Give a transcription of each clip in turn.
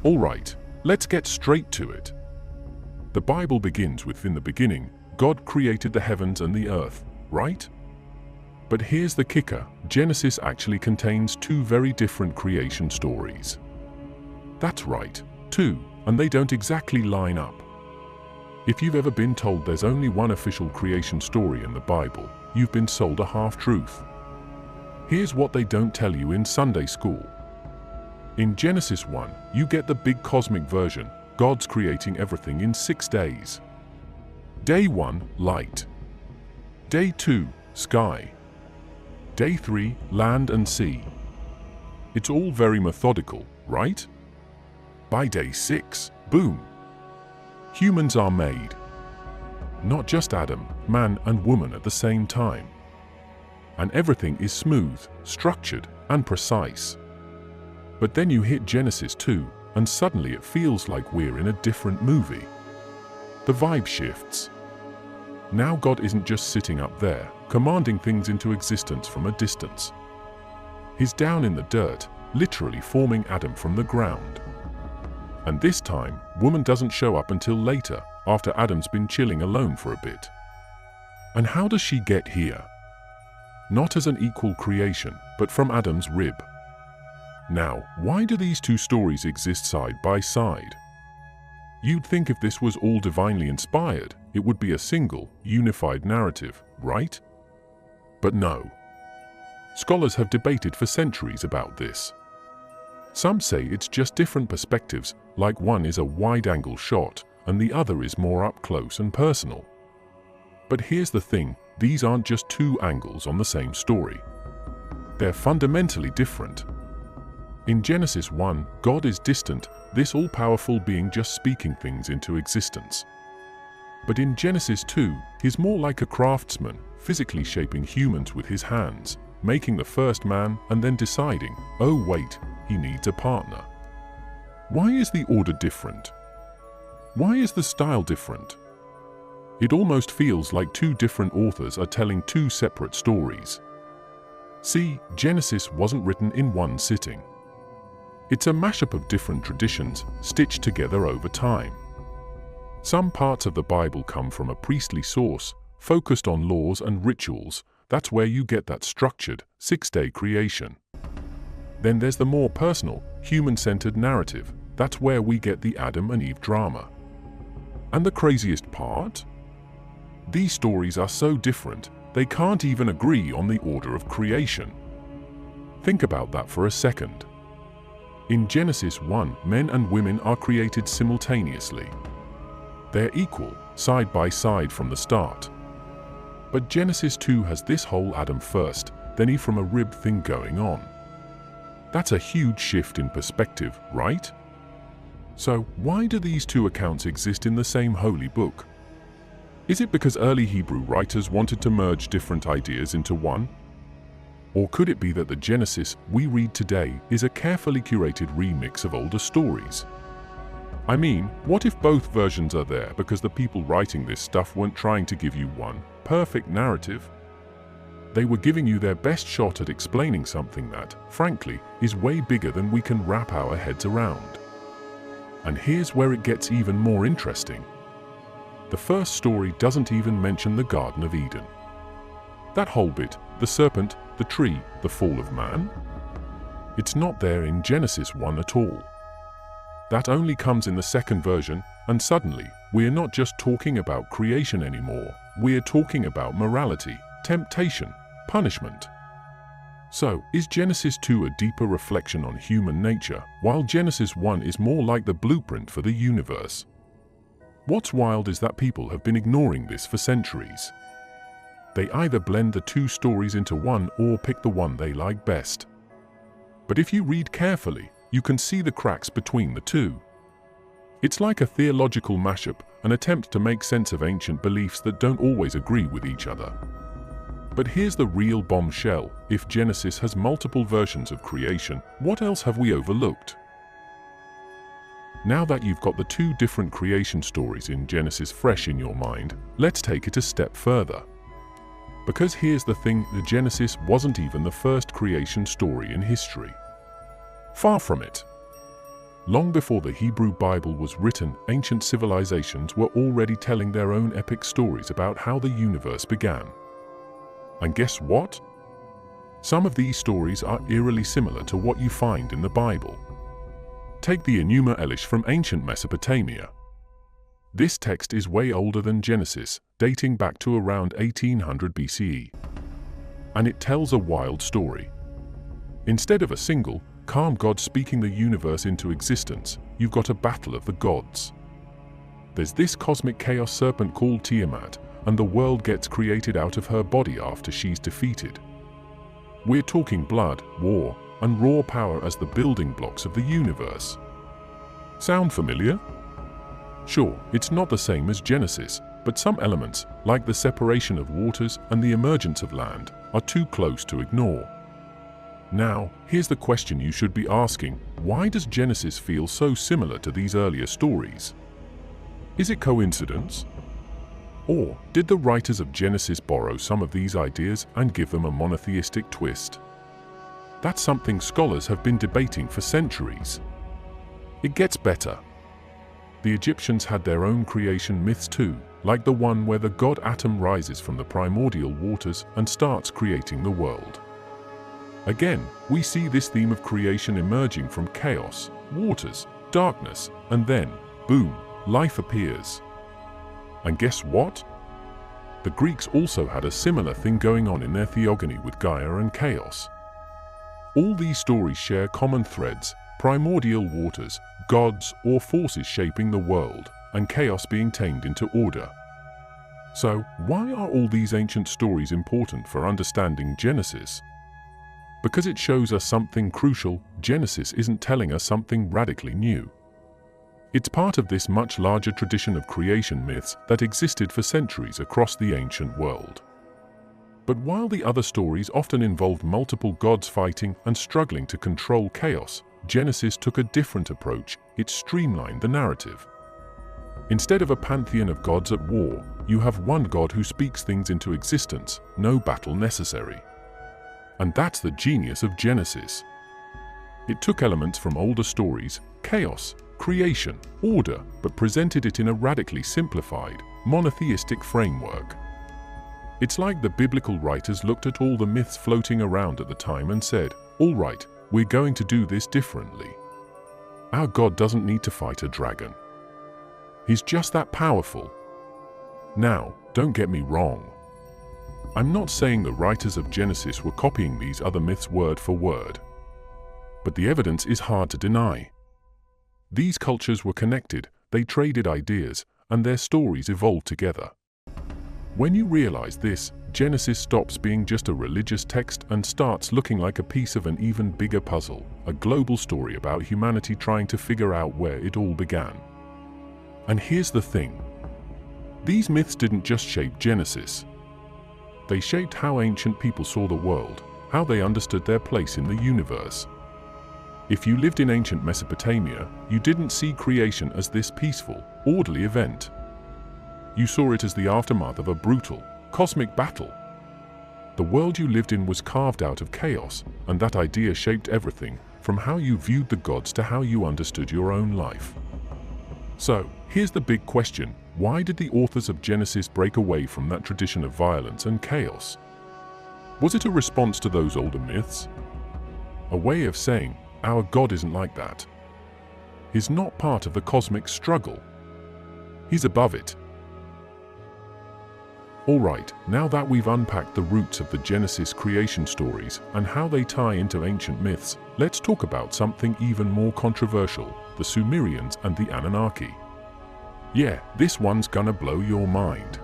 Alright, let's get straight to it. The Bible begins with, "In the beginning, God created the heavens and the earth," right? But here's the kicker: Genesis actually contains two very different creation stories. That's right, two, and they don't exactly line up. If you've ever been told there's only one official creation story in the Bible, you've been sold a half-truth. Here's what they don't tell you in Sunday school. In Genesis 1, you get the big cosmic version. God's creating everything in 6 days. Day 1, light. Day 2, sky. Day 3, land and sea. It's all very methodical, right? By day 6, boom! Humans are made. Not just Adam, man and woman at the same time. And everything is smooth, structured, and precise. But then you hit Genesis 2, and suddenly it feels like we're in a different movie. The vibe shifts. Now God isn't just sitting up there, commanding things into existence from a distance. He's down in the dirt, literally forming Adam from the ground. And this time, woman doesn't show up until later, after Adam's been chilling alone for a bit. And how does she get here? Not as an equal creation, but from Adam's rib. Now, why do these two stories exist side by side? You'd think if this was all divinely inspired, it would be a single, unified narrative, right? But no. Scholars have debated for centuries about this. Some say it's just different perspectives, like one is a wide-angle shot, and the other is more up-close and personal. But here's the thing, these aren't just two angles on the same story. They're fundamentally different. In Genesis 1, God is distant, this all-powerful being just speaking things into existence. But in Genesis 2, he's more like a craftsman, physically shaping humans with his hands, making the first man and then deciding, oh wait, he needs a partner. Why is the order different? Why is the style different? It almost feels like two different authors are telling two separate stories. See, Genesis wasn't written in one sitting. It's a mashup of different traditions stitched together over time. Some parts of the Bible come from a priestly source, focused on laws and rituals. That's where you get that structured, 6-day creation. Then there's the more personal, human-centered narrative. That's where we get the Adam and Eve drama. And the craziest part? These stories are so different, they can't even agree on the order of creation. Think about that for a second. In Genesis 1, men and women are created simultaneously. They're equal, side by side from the start. But Genesis 2 has this whole Adam first, then Eve from a rib thing going on. That's a huge shift in perspective, right? So, why do these two accounts exist in the same holy book? Is it because early Hebrew writers wanted to merge different ideas into one? Or could it be that the Genesis we read today is a carefully curated remix of older stories? I mean, what if both versions are there because the people writing this stuff weren't trying to give you one perfect narrative? They were giving you their best shot at explaining something that, frankly, is way bigger than we can wrap our heads around. And here's where it gets even more interesting. The first story doesn't even mention the Garden of Eden. That whole bit, the serpent, the tree, the fall of man? It's not there in Genesis 1 at all. That only comes in the second version, and suddenly, we're not just talking about creation anymore, we're talking about morality, temptation, punishment. So, is Genesis 2 a deeper reflection on human nature, while Genesis 1 is more like the blueprint for the universe? What's wild is that people have been ignoring this for centuries. They either blend the two stories into one or pick the one they like best. But if you read carefully, you can see the cracks between the two. It's like a theological mashup, an attempt to make sense of ancient beliefs that don't always agree with each other. But here's the real bombshell: if Genesis has multiple versions of creation, what else have we overlooked? Now that you've got the two different creation stories in Genesis fresh in your mind, let's take it a step further. Because here's the thing, the Genesis wasn't even the first creation story in history. Far from it. Long before the Hebrew Bible was written, ancient civilizations were already telling their own epic stories about how the universe began. And guess what? Some of these stories are eerily similar to what you find in the Bible. Take the Enuma Elish from ancient Mesopotamia. This text is way older than Genesis, dating back to around 1800 BCE. And it tells a wild story. Instead of a single, calm god speaking the universe into existence, you've got a battle of the gods. There's this cosmic chaos serpent called Tiamat, and the world gets created out of her body after she's defeated. We're talking blood, war, and raw power as the building blocks of the universe. Sound familiar? Sure, it's not the same as Genesis, but some elements, like the separation of waters and the emergence of land, are too close to ignore. Now, here's the question you should be asking: why does Genesis feel so similar to these earlier stories? Is it coincidence? Or did the writers of Genesis borrow some of these ideas and give them a monotheistic twist? That's something scholars have been debating for centuries. It gets better. The Egyptians had their own creation myths too, like the one where the god Atum rises from the primordial waters and starts creating the world. Again, we see this theme of creation emerging from chaos, waters, darkness, and then, boom, life appears. And guess what? The Greeks also had a similar thing going on in their theogony with Gaia and chaos. All these stories share common threads: primordial waters, gods or forces shaping the world, and chaos being tamed into order. So, why are all these ancient stories important for understanding Genesis? Because it shows us something crucial: Genesis isn't telling us something radically new. It's part of this much larger tradition of creation myths that existed for centuries across the ancient world. But while the other stories often involved multiple gods fighting and struggling to control chaos, Genesis took a different approach. It streamlined the narrative. Instead of a pantheon of gods at war, you have one god who speaks things into existence, no battle necessary. And that's the genius of Genesis. It took elements from older stories, chaos, creation, order, but presented it in a radically simplified, monotheistic framework. It's like the biblical writers looked at all the myths floating around at the time and said, "All right, we're going to do this differently. Our God doesn't need to fight a dragon. He's just that powerful." Now, don't get me wrong. I'm not saying the writers of Genesis were copying these other myths word for word. But the evidence is hard to deny. These cultures were connected, they traded ideas, and their stories evolved together. When you realize this, Genesis stops being just a religious text and starts looking like a piece of an even bigger puzzle, a global story about humanity trying to figure out where it all began. And here's the thing. These myths didn't just shape Genesis. They shaped how ancient people saw the world, how they understood their place in the universe. If you lived in ancient Mesopotamia, you didn't see creation as this peaceful, orderly event. You saw it as the aftermath of a brutal, cosmic battle. The world you lived in was carved out of chaos, and that idea shaped everything, from how you viewed the gods to how you understood your own life. So, here's the big question: why did the authors of Genesis break away from that tradition of violence and chaos? Was it a response to those older myths? A way of saying, our God isn't like that. He's not part of the cosmic struggle. He's above it. Alright, now that we've unpacked the roots of the Genesis creation stories and how they tie into ancient myths, let's talk about something even more controversial: the Sumerians and the Anunnaki. Yeah, this one's gonna blow your mind.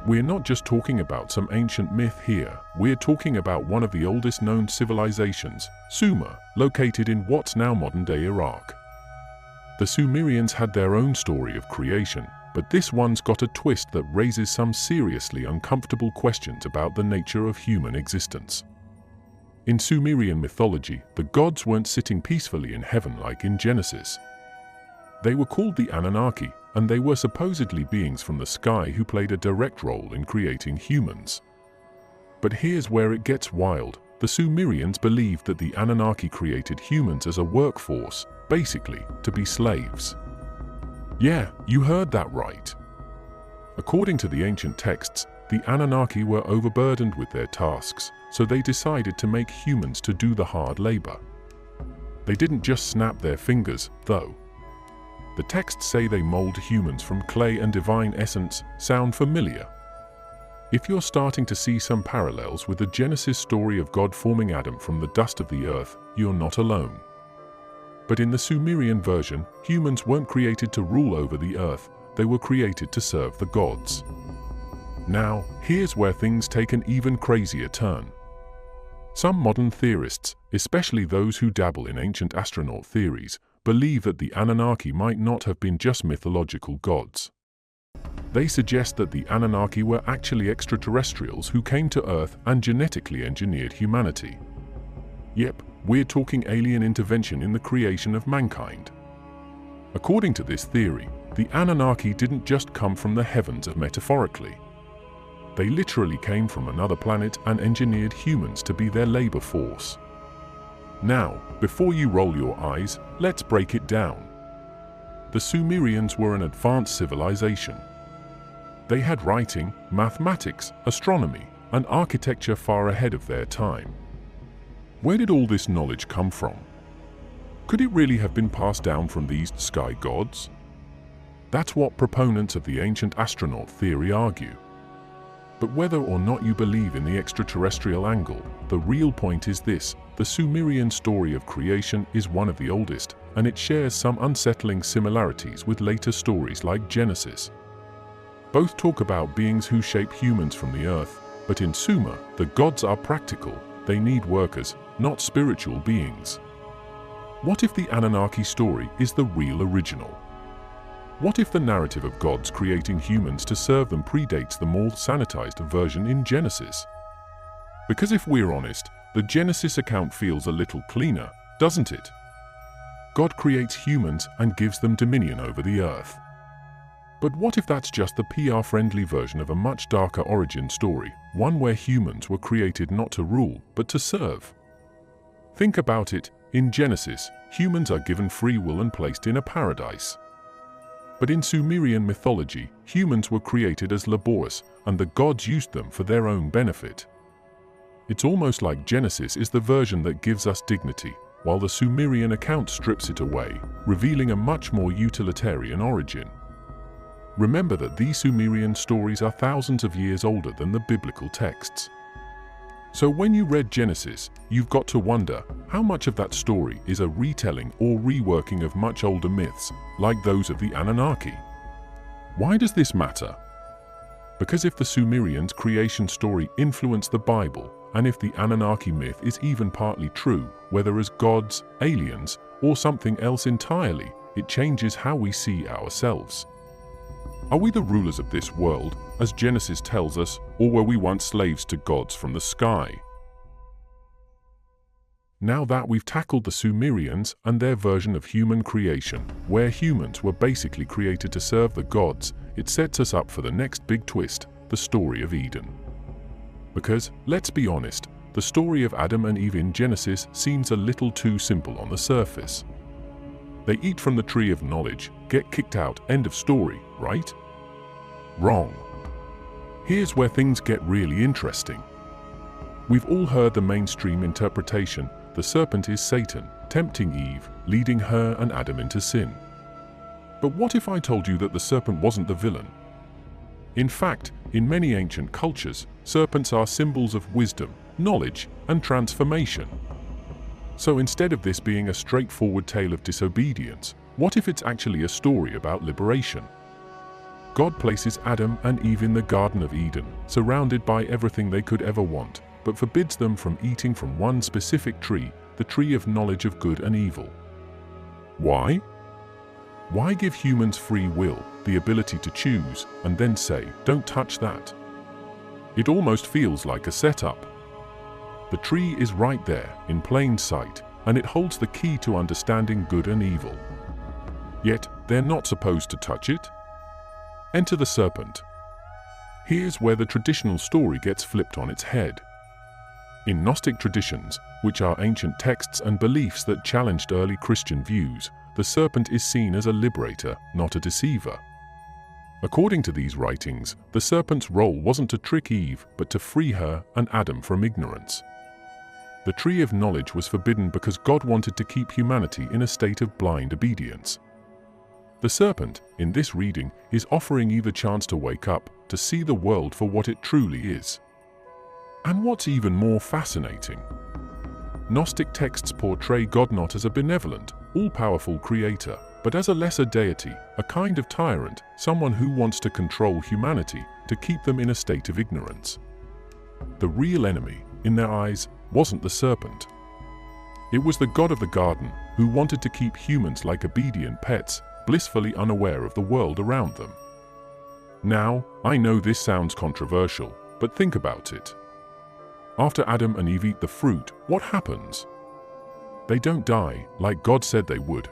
We're not just talking about some ancient myth here, we're talking about one of the oldest known civilizations, Sumer, located in what's now modern-day Iraq. The Sumerians had their own story of creation, but this one's got a twist that raises some seriously uncomfortable questions about the nature of human existence. In Sumerian mythology, the gods weren't sitting peacefully in heaven like in Genesis. They were called the Anunnaki, and they were supposedly beings from the sky who played a direct role in creating humans. But here's where it gets wild. the Sumerians believed that the Anunnaki created humans as a workforce, basically, to be slaves. Yeah, you heard that right. According to the ancient texts, the Anunnaki were overburdened with their tasks, so they decided to make humans to do the hard labor. They didn't just snap their fingers, though. The texts say they mold humans from clay and divine essence. Sound familiar? If you're starting to see some parallels with the Genesis story of God forming Adam from the dust of the earth, you're not alone. But in the Sumerian version, humans weren't created to rule over the earth, they were created to serve the gods. Now, here's where things take an even crazier turn. Some modern theorists, especially those who dabble in ancient astronaut theories, believe that the Anunnaki might not have been just mythological gods. They suggest that the Anunnaki were actually extraterrestrials who came to Earth and genetically engineered humanity. Yep, we're talking alien intervention in the creation of mankind. According to this theory, the Anunnaki didn't just come from the heavens metaphorically. They literally came from another planet and engineered humans to be their labor force. Now, before you roll your eyes, let's break it down. The Sumerians were an advanced civilization. They had writing, mathematics, astronomy, and architecture far ahead of their time. Where did all this knowledge come from? Could it really have been passed down from these sky gods? That's what proponents of the ancient astronaut theory argue. But whether or not you believe in the extraterrestrial angle, the real point is this: the Sumerian story of creation is one of the oldest, and it shares some unsettling similarities with later stories like Genesis. Both talk about beings who shape humans from the earth, but in Sumer, the gods are practical. They need workers, not spiritual beings. What if the Anunnaki story is the real original? What if the narrative of gods creating humans to serve them predates the more sanitized version in Genesis? Because if we're honest, the Genesis account feels a little cleaner, doesn't it? God creates humans and gives them dominion over the earth. But what if that's just the PR-friendly version of a much darker origin story, one where humans were created not to rule, but to serve? Think about it. In Genesis, humans are given free will and placed in a paradise. But in Sumerian mythology, humans were created as laborious, and the gods used them for their own benefit. It's almost like Genesis is the version that gives us dignity, while the Sumerian account strips it away, revealing a much more utilitarian origin. Remember that these Sumerian stories are thousands of years older than the biblical texts. So when you read Genesis, you've got to wonder how much of that story is a retelling or reworking of much older myths, like those of the Anunnaki. Why does this matter? Because if the Sumerians' creation story influenced the Bible, and if the Anunnaki myth is even partly true, whether as gods, aliens, or something else entirely, it changes how we see ourselves. Are we the rulers of this world, as Genesis tells us, or were we once slaves to gods from the sky? Now that we've tackled the Sumerians and their version of human creation, where humans were basically created to serve the gods, it sets us up for the next big twist, the story of Eden. Because, let's be honest, the story of Adam and Eve in Genesis seems a little too simple on the surface. They eat from the tree of knowledge, get kicked out, end of story, right? Wrong. Here's where things get really interesting. We've all heard the mainstream interpretation: the serpent is Satan, tempting Eve, leading her and Adam into sin. But what if I told you that the serpent wasn't the villain? In fact, in many ancient cultures, serpents are symbols of wisdom, knowledge, and transformation. So instead of this being a straightforward tale of disobedience, what if it's actually a story about liberation? God places Adam and Eve in the Garden of Eden, surrounded by everything they could ever want, but forbids them from eating from one specific tree, the tree of knowledge of good and evil. Why? Why give humans free will, the ability to choose, and then say, "Don't touch that"? It almost feels like a setup. The tree is right there, in plain sight, and it holds the key to understanding good and evil. Yet, they're not supposed to touch it? Enter the serpent. Here's where the traditional story gets flipped on its head. In Gnostic traditions, which are ancient texts and beliefs that challenged early Christian views, the serpent is seen as a liberator, not a deceiver. According to these writings, the serpent's role wasn't to trick Eve, but to free her and Adam from ignorance. The tree of knowledge was forbidden because God wanted to keep humanity in a state of blind obedience. The serpent, in this reading, is offering Eve a chance to wake up, to see the world for what it truly is. And what's even more fascinating, Gnostic texts portray God not as a benevolent, all-powerful creator, but as a lesser deity, a kind of tyrant, someone who wants to control humanity to keep them in a state of ignorance. The real enemy, in their eyes, wasn't the serpent. It was the god of the garden, who wanted to keep humans like obedient pets, blissfully unaware of the world around them. Now, I know this sounds controversial, but think about it. After Adam and Eve eat the fruit, what happens? They don't die, like God said they would.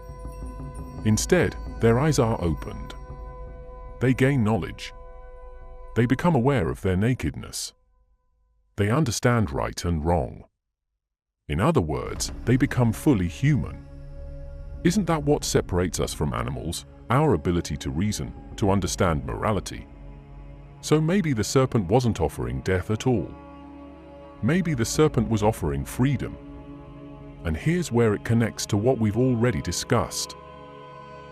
Instead, their eyes are opened. They gain knowledge. They become aware of their nakedness. They understand right and wrong. In other words, they become fully human. Isn't that what separates us from animals, our ability to reason, to understand morality? So maybe the serpent wasn't offering death at all. Maybe the serpent was offering freedom. And here's where it connects to what we've already discussed.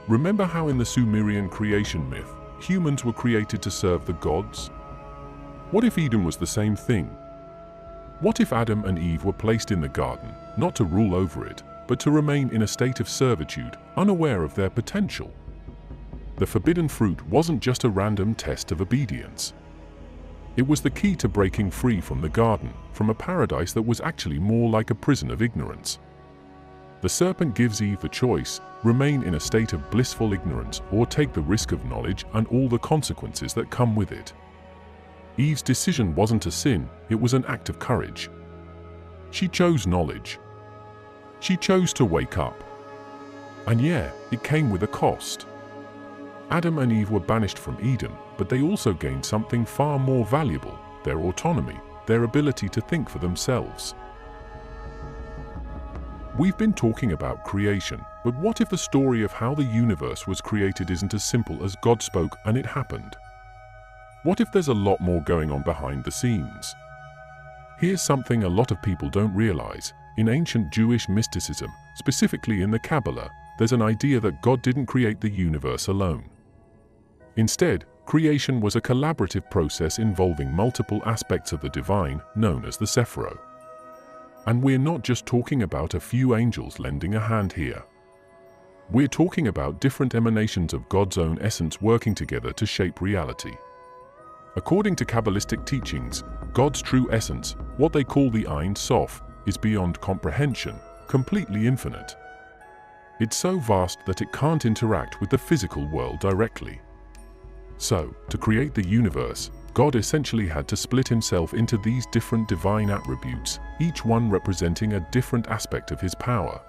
Remember how in the Sumerian creation myth, humans were created to serve the gods? What if Eden was the same thing? What if Adam and Eve were placed in the garden, not to rule over it, but to remain in a state of servitude, unaware of their potential? The forbidden fruit wasn't just a random test of obedience. It was the key to breaking free from the garden, from a paradise that was actually more like a prison of ignorance. The serpent gives Eve the choice: remain in a state of blissful ignorance or take the risk of knowledge and all the consequences that come with it. Eve's decision wasn't a sin, it was an act of courage. She chose knowledge. She chose to wake up. And yeah, it came with a cost. Adam and Eve were banished from Eden, but they also gained something far more valuable: their autonomy, their ability to think for themselves. We've been talking about creation, but what if the story of how the universe was created isn't as simple as God spoke and it happened? What if there's a lot more going on behind the scenes? Here's something a lot of people don't realize. In ancient Jewish mysticism, specifically in the Kabbalah, there's an idea that God didn't create the universe alone. Instead, creation was a collaborative process involving multiple aspects of the divine, known as the Sephirot. And we're not just talking about a few angels lending a hand here. We're talking about different emanations of God's own essence working together to shape reality. According to Kabbalistic teachings, God's true essence, what they call the Ein Sof, is beyond comprehension, completely infinite. It's so vast that it can't interact with the physical world directly. So, to create the universe, God essentially had to split himself into these different divine attributes, each one representing a different aspect of his power.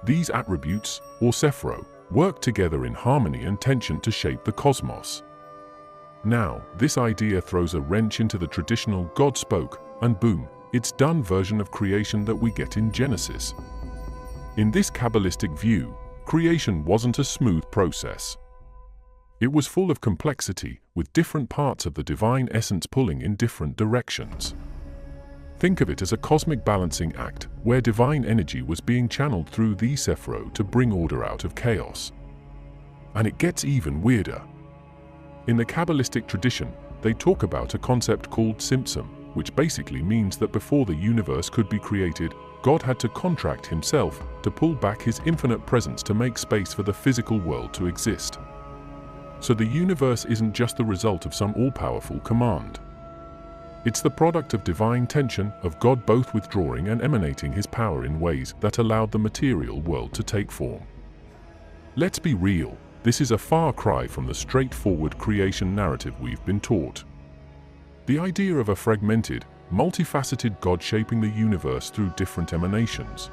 These attributes, or Sephirot, work together in harmony and tension to shape the cosmos. Now, this idea throws a wrench into the traditional God spoke, and boom, it's done version of creation that we get in Genesis. In this Kabbalistic view, creation wasn't a smooth process. It was full of complexity, with different parts of the divine essence pulling in different directions. Think of it as a cosmic balancing act, where divine energy was being channeled through the Sephirot to bring order out of chaos. And it gets even weirder. In the Kabbalistic tradition, they talk about a concept called Tzimtzum, which basically means that before the universe could be created, God had to contract himself to pull back his infinite presence to make space for the physical world to exist. So the universe isn't just the result of some all-powerful command. It's the product of divine tension, of God both withdrawing and emanating his power in ways that allowed the material world to take form. Let's be real, this is a far cry from the straightforward creation narrative we've been taught. The idea of a fragmented, multifaceted God shaping the universe through different emanations.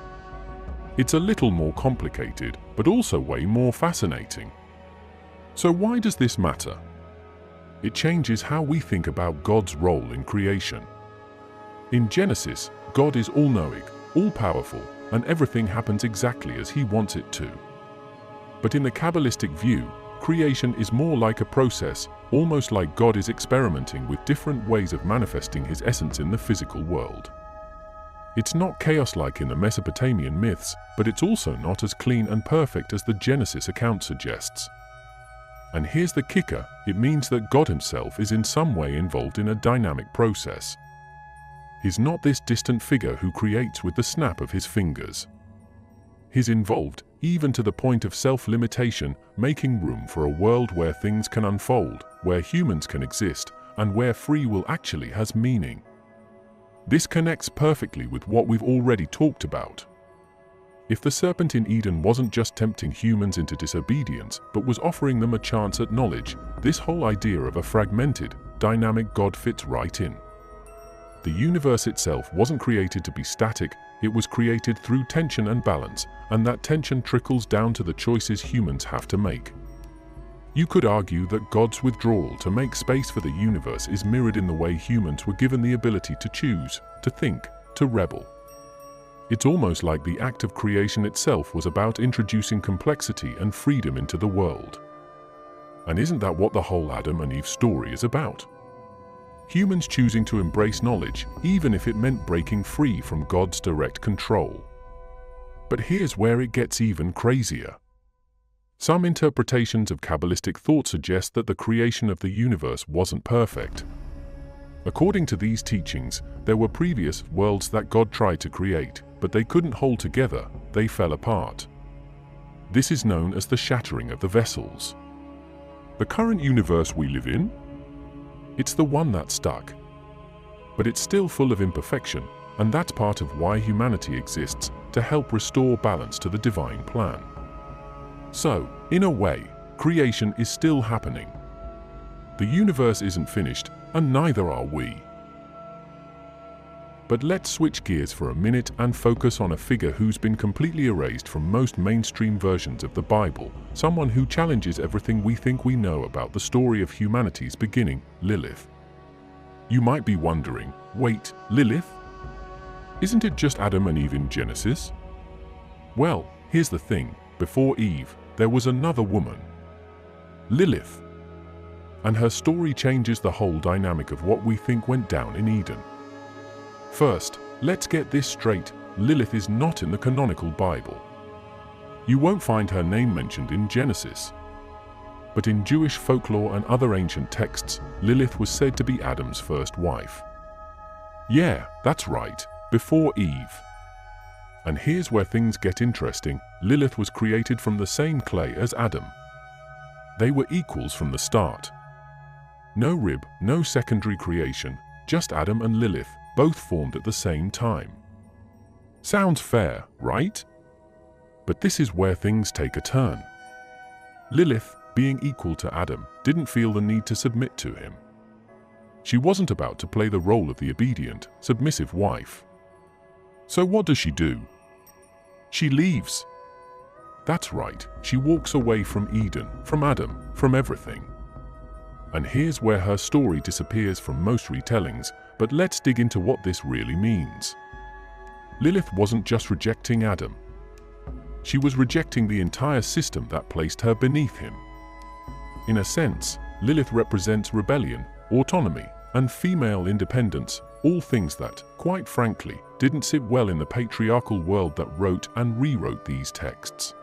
It's a little more complicated, but also way more fascinating. So why does this matter? It changes how we think about God's role in creation. In Genesis, God is all-knowing, all-powerful, and everything happens exactly as He wants it to. But in the Kabbalistic view, creation is more like a process, almost like God is experimenting with different ways of manifesting His essence in the physical world. It's not chaos-like in the Mesopotamian myths, but it's also not as clean and perfect as the Genesis account suggests. And here's the kicker: it means that God Himself is in some way involved in a dynamic process. He's not this distant figure who creates with the snap of His fingers. He's involved, even to the point of self-limitation, making room for a world where things can unfold, where humans can exist, and where free will actually has meaning. This connects perfectly with what we've already talked about. If the serpent in Eden wasn't just tempting humans into disobedience, but was offering them a chance at knowledge, this whole idea of a fragmented, dynamic God fits right in. The universe itself wasn't created to be static, it was created through tension and balance, and that tension trickles down to the choices humans have to make. You could argue that God's withdrawal to make space for the universe is mirrored in the way humans were given the ability to choose, to think, to rebel. It's almost like the act of creation itself was about introducing complexity and freedom into the world. And isn't that what the whole Adam and Eve story is about? Humans choosing to embrace knowledge, even if it meant breaking free from God's direct control. But here's where it gets even crazier. Some interpretations of Kabbalistic thought suggest that the creation of the universe wasn't perfect. According to these teachings, there were previous worlds that God tried to create, but they couldn't hold together, they fell apart. This is known as the shattering of the vessels. The current universe we live in? It's the one that stuck. But it's still full of imperfection, and that's part of why humanity exists, to help restore balance to the divine plan. So, in a way, creation is still happening. The universe isn't finished, and neither are we. But let's switch gears for a minute and focus on a figure who's been completely erased from most mainstream versions of the Bible, someone who challenges everything we think we know about the story of humanity's beginning, Lilith. You might be wondering, wait, Lilith? Isn't it just Adam and Eve in Genesis? Well, here's the thing, before Eve, there was another woman, Lilith. And her story changes the whole dynamic of what we think went down in Eden. First, let's get this straight, Lilith is not in the canonical Bible. You won't find her name mentioned in Genesis. But in Jewish folklore and other ancient texts, Lilith was said to be Adam's first wife. Yeah, that's right, before Eve. And here's where things get interesting, Lilith was created from the same clay as Adam. They were equals from the start. No rib, no secondary creation, just Adam and Lilith, both formed at the same time. Sounds fair, right? But this is where things take a turn. Lilith, being equal to Adam, didn't feel the need to submit to him. She wasn't about to play the role of the obedient, submissive wife. So what does she do? She leaves. That's right, she walks away from Eden, from Adam, from everything. And here's where her story disappears from most retellings, but let's dig into what this really means. Lilith wasn't just rejecting Adam. She was rejecting the entire system that placed her beneath him. In a sense, Lilith represents rebellion, autonomy, and female independence, all things that, quite frankly, didn't sit well in the patriarchal world that wrote and rewrote these texts.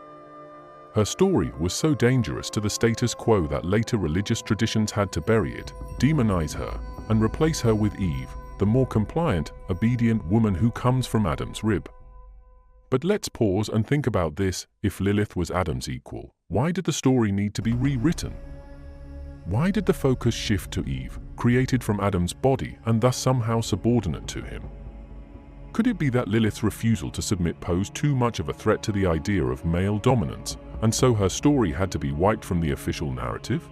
Her story was so dangerous to the status quo that later religious traditions had to bury it, demonize her, and replace her with Eve, the more compliant, obedient woman who comes from Adam's rib. But let's pause and think about this. If Lilith was Adam's equal, why did the story need to be rewritten? Why did the focus shift to Eve, created from Adam's body and thus somehow subordinate to him? Could it be that Lilith's refusal to submit posed too much of a threat to the idea of male dominance, and so her story had to be wiped from the official narrative?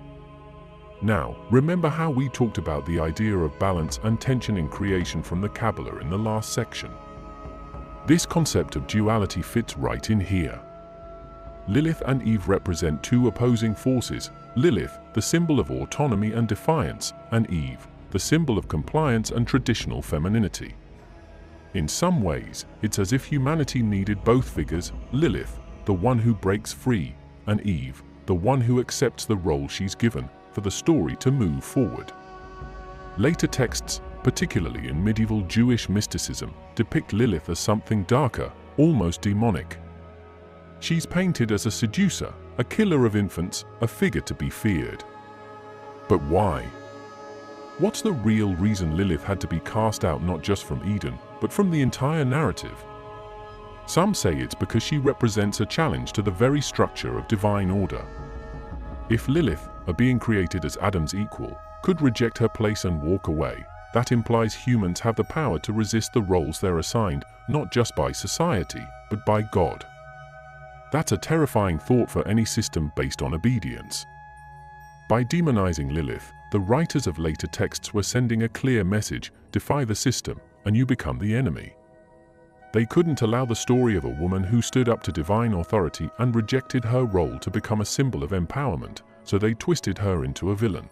Now, remember how we talked about the idea of balance and tension in creation from the Kabbalah in the last section? This concept of duality fits right in here. Lilith and Eve represent two opposing forces, Lilith, the symbol of autonomy and defiance, and Eve, the symbol of compliance and traditional femininity. In some ways, it's as if humanity needed both figures: Lilith, the one who breaks free, and Eve, the one who accepts the role she's given, for the story to move forward. Later texts, particularly in medieval Jewish mysticism, depict Lilith as something darker, almost demonic. She's painted as a seducer, a killer of infants, a figure to be feared. But why? What's the real reason Lilith had to be cast out, not just from Eden, but from the entire narrative? Some say it's because she represents a challenge to the very structure of divine order. If Lilith, a being created as Adam's equal, could reject her place and walk away, that implies humans have the power to resist the roles they're assigned, not just by society, but by God. That's a terrifying thought for any system based on obedience. By demonizing Lilith, the writers of later texts were sending a clear message: defy the system, and you become the enemy. They couldn't allow the story of a woman who stood up to divine authority and rejected her role to become a symbol of empowerment, so they twisted her into a villain.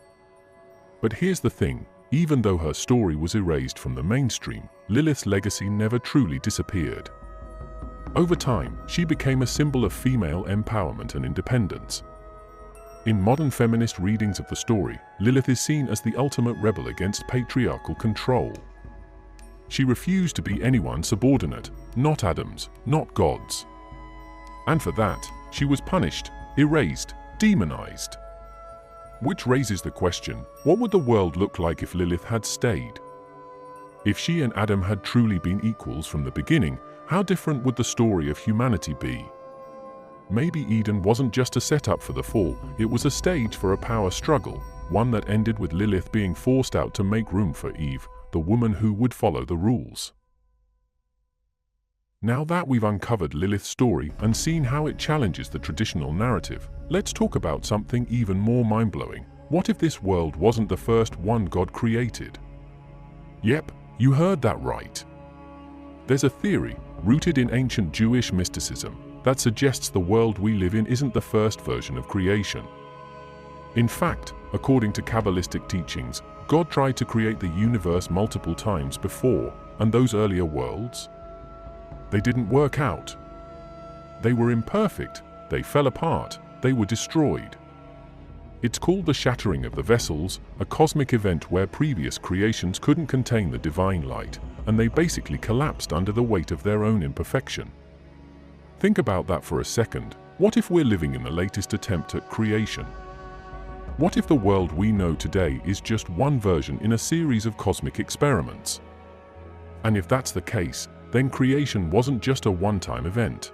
But here's the thing: even though her story was erased from the mainstream, Lilith's legacy never truly disappeared. Over time, she became a symbol of female empowerment and independence. In modern feminist readings of the story, Lilith is seen as the ultimate rebel against patriarchal control. She refused to be anyone's subordinate, not Adam's, not God's. And for that, she was punished, erased, demonized. Which raises the question, what would the world look like if Lilith had stayed? If she and Adam had truly been equals from the beginning, how different would the story of humanity be? Maybe Eden wasn't just a setup for the fall, it was a stage for a power struggle, one that ended with Lilith being forced out to make room for Eve, the woman who would follow the rules. Now that we've uncovered Lilith's story and seen how it challenges the traditional narrative, let's talk about something even more mind-blowing. What if this world wasn't the first one God created? Yep, you heard that right. There's a theory, rooted in ancient Jewish mysticism, that suggests the world we live in isn't the first version of creation. In fact, according to Kabbalistic teachings, God tried to create the universe multiple times before, and those earlier worlds? They didn't work out. They were imperfect, they fell apart, they were destroyed. It's called the shattering of the vessels, a cosmic event where previous creations couldn't contain the divine light, and they basically collapsed under the weight of their own imperfection. Think about that for a second. What if we're living in the latest attempt at creation? What if the world we know today is just one version in a series of cosmic experiments? And if that's the case, then creation wasn't just a one-time event.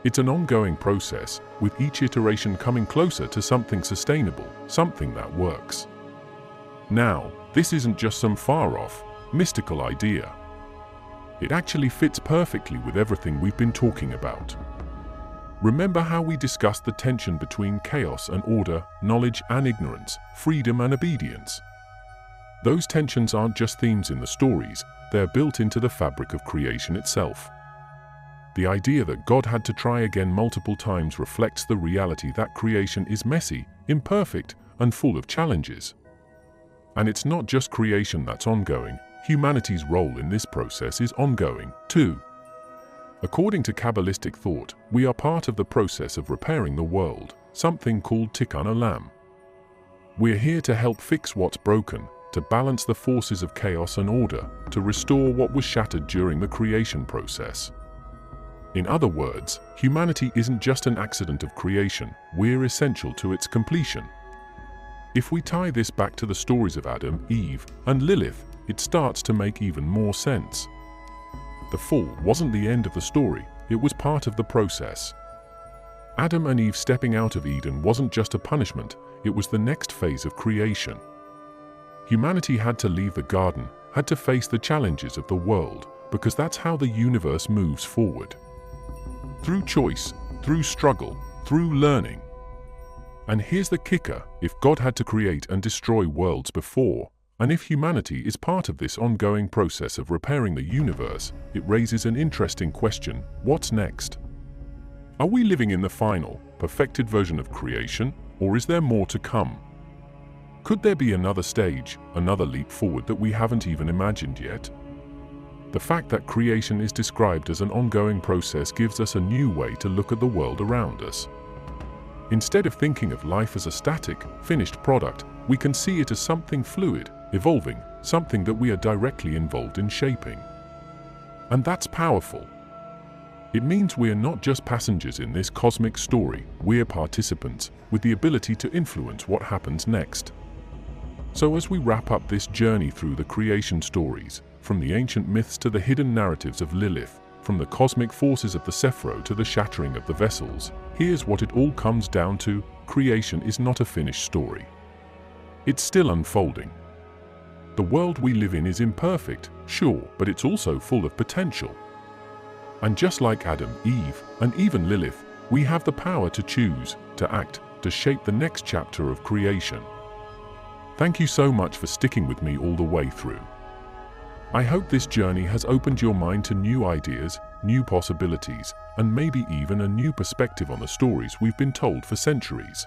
It's an ongoing process, with each iteration coming closer to something sustainable, something that works. Now, this isn't just some far-off, mystical idea. It actually fits perfectly with everything we've been talking about. Remember how we discussed the tension between chaos and order, knowledge and ignorance, freedom and obedience? Those tensions aren't just themes in the stories, they're built into the fabric of creation itself. The idea that God had to try again multiple times reflects the reality that creation is messy, imperfect, and full of challenges. And it's not just creation that's ongoing, humanity's role in this process is ongoing, too. According to Kabbalistic thought, we are part of the process of repairing the world, something called tikkun olam. We're here to help fix what's broken, to balance the forces of chaos and order, to restore what was shattered during the creation process. In other words, humanity isn't just an accident of creation, we're essential to its completion. If we tie this back to the stories of Adam, Eve, and Lilith, it starts to make even more sense. The fall wasn't the end of the story, it was part of the process. Adam and Eve stepping out of Eden wasn't just a punishment, it was the next phase of creation. Humanity had to leave the garden, had to face the challenges of the world, because that's how the universe moves forward. Through choice, through struggle, through learning. And here's the kicker, if God had to create and destroy worlds before, and if humanity is part of this ongoing process of repairing the universe, it raises an interesting question: what's next? Are we living in the final, perfected version of creation, or is there more to come? Could there be another stage, another leap forward that we haven't even imagined yet? The fact that creation is described as an ongoing process gives us a new way to look at the world around us. Instead of thinking of life as a static, finished product, we can see it as something fluid, evolving, something that we are directly involved in shaping. And that's powerful. It means we are not just passengers in this cosmic story, we are participants, with the ability to influence what happens next. So as we wrap up this journey through the creation stories, from the ancient myths to the hidden narratives of Lilith, from the cosmic forces of the Sephiro to the shattering of the vessels, here's what it all comes down to: creation is not a finished story. It's still unfolding. The world we live in is imperfect, sure, but it's also full of potential. And just like Adam, Eve, and even Lilith, we have the power to choose, to act, to shape the next chapter of creation. Thank you so much for sticking with me all the way through. I hope this journey has opened your mind to new ideas, new possibilities, and maybe even a new perspective on the stories we've been told for centuries.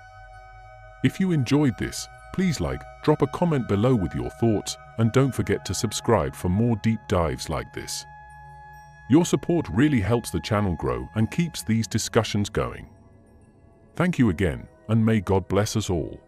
If you enjoyed this, please drop a comment below with your thoughts, and don't forget to subscribe for more deep dives like this. Your support really helps the channel grow and keeps these discussions going. Thank you again, and may God bless us all.